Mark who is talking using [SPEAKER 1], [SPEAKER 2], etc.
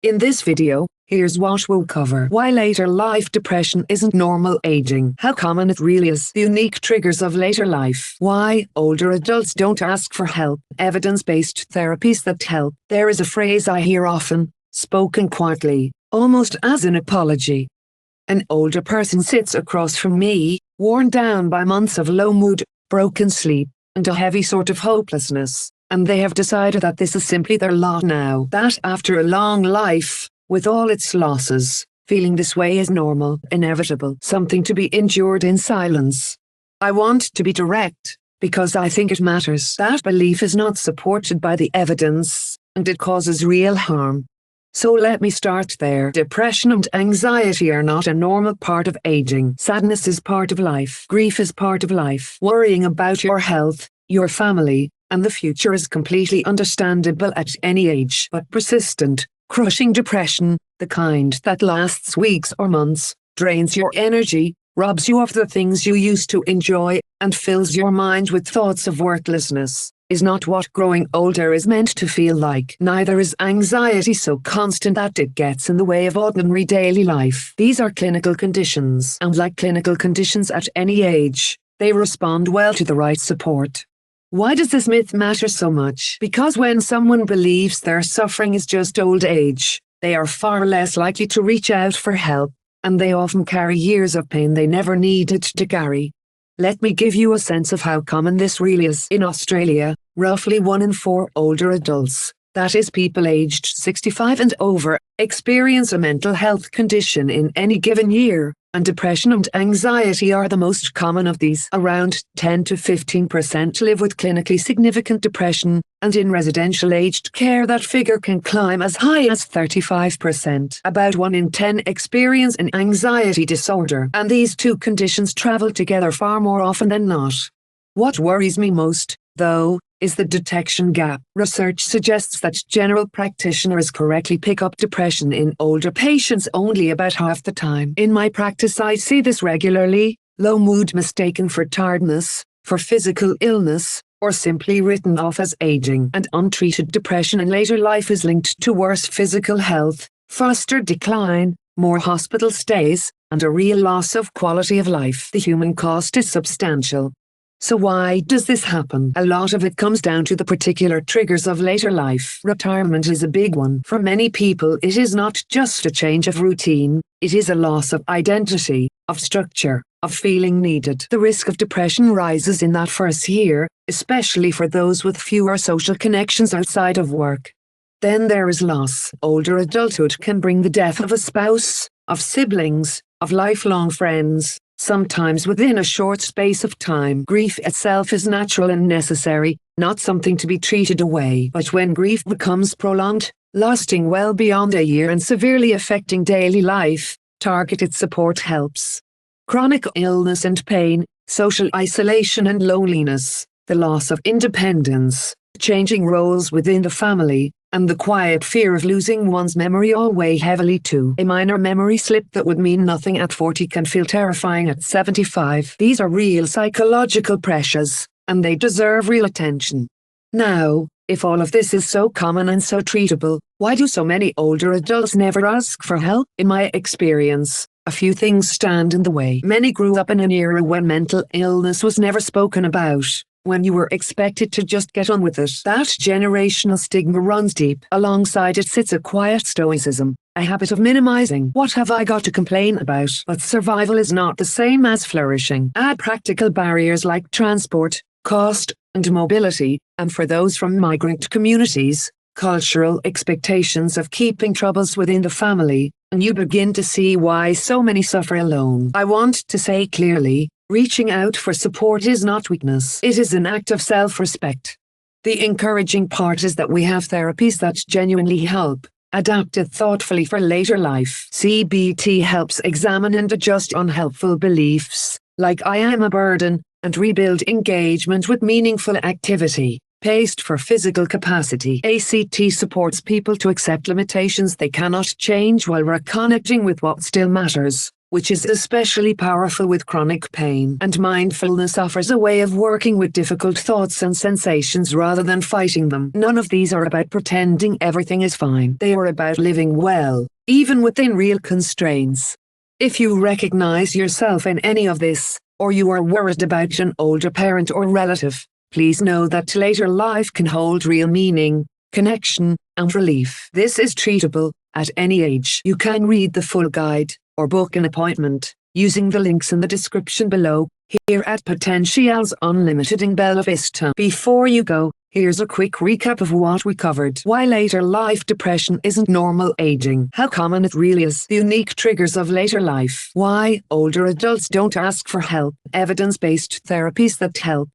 [SPEAKER 1] In this video, here's what we'll cover. Why later life depression isn't normal aging. How common it really is. The unique triggers of later life. Why older adults don't ask for help. Evidence-based therapies that help. There is a phrase I hear often, spoken quietly, almost as an apology. An older person sits across from me, worn down by months of low mood, broken sleep, and a heavy sort of hopelessness. And they have decided that this is simply their lot now. That after a long life, with all its losses, feeling this way is normal, inevitable, something to be endured in silence. I want to be direct, because I think it matters. That belief is not supported by the evidence, and it causes real harm. So let me start there. Depression and anxiety are not a normal part of aging. Sadness is part of life. Grief is part of life. Worrying about your health, your family, and the future is completely understandable at any age. But persistent, crushing depression, the kind that lasts weeks or months, drains your energy, robs you of the things you used to enjoy, and fills your mind with thoughts of worthlessness, is not what growing older is meant to feel like. Neither is anxiety so constant that it gets in the way of ordinary daily life. These are clinical conditions, and like clinical conditions at any age, they respond well to the right support. Why does this myth matter so much? Because when someone believes their suffering is just old age, they are far less likely to reach out for help, and they often carry years of pain they never needed to carry. Let me give you a sense of how common this really is. In Australia, roughly 1 in 4 older adults, that is people aged 65 and over, experience a mental health condition in any given year, and depression and anxiety are the most common of these. Around 10 to 15% live with clinically significant depression, and in residential aged care that figure can climb as high as 35%. About 1 in 10 experience an anxiety disorder, and these two conditions travel together far more often than not. What worries me most, though, is the detection gap. Research suggests that general practitioners correctly pick up depression in older patients only about half the time. In my practice I see this regularly, low mood mistaken for tiredness, for physical illness, or simply written off as aging. And untreated depression in later life is linked to worse physical health, faster decline, more hospital stays, and a real loss of quality of life. The human cost is substantial. So why does this happen? A lot of it comes down to the particular triggers of later life. Retirement is a big one. For many people, it is not just a change of routine, it is a loss of identity, of structure, of feeling needed. The risk of depression rises in that first year, especially for those with fewer social connections outside of work. Then there is loss. Older adulthood can bring the death of a spouse, of siblings, of lifelong friends, sometimes within a short space of time. Grief itself is natural and necessary, not something to be treated away. But when grief becomes prolonged, lasting well beyond a year and severely affecting daily life, targeted support helps. Chronic illness and pain, social isolation and loneliness, the loss of independence, changing roles within the family, and the quiet fear of losing one's memory all weigh heavily too. A minor memory slip that would mean nothing at 40 can feel terrifying at 75. These are real psychological pressures, and they deserve real attention. Now, if all of this is so common and so treatable, why do so many older adults never ask for help? In my experience, a few things stand in the way. Many grew up in an era when mental illness was never spoken about, when you were expected to just get on with it. That generational stigma runs deep. Alongside it sits a quiet stoicism, a habit of minimizing. What have I got to complain about? But survival is not the same as flourishing. Add practical barriers like transport, cost, and mobility, and for those from migrant communities, cultural expectations of keeping troubles within the family, and you begin to see why so many suffer alone. I want to say clearly, reaching out for support is not weakness. It is an act of self-respect. The encouraging part is that we have therapies that genuinely help, adapted thoughtfully for later life. CBT helps examine and adjust unhelpful beliefs, like I am a burden, and rebuild engagement with meaningful activity. Paced for physical capacity. ACT supports people to accept limitations they cannot change while reconnecting with what still matters. which is especially powerful with chronic pain. And mindfulness offers a way of working with difficult thoughts and sensations rather than fighting them. None of these are about pretending everything is fine. They are about living well, even within real constraints. If you recognize yourself in any of this, or you are worried about an older parent or relative, please know that later life can hold real meaning, connection, and relief. This is treatable at any age. You can read the full guide or book an appointment using the links in the description below here at Potentialz Unlimited in Bella Vista. Before you go, here's a quick recap of what we covered. Why later life depression isn't normal aging. How common it really is. The unique triggers of later life. Why older adults don't ask for help. Evidence-based therapies that help.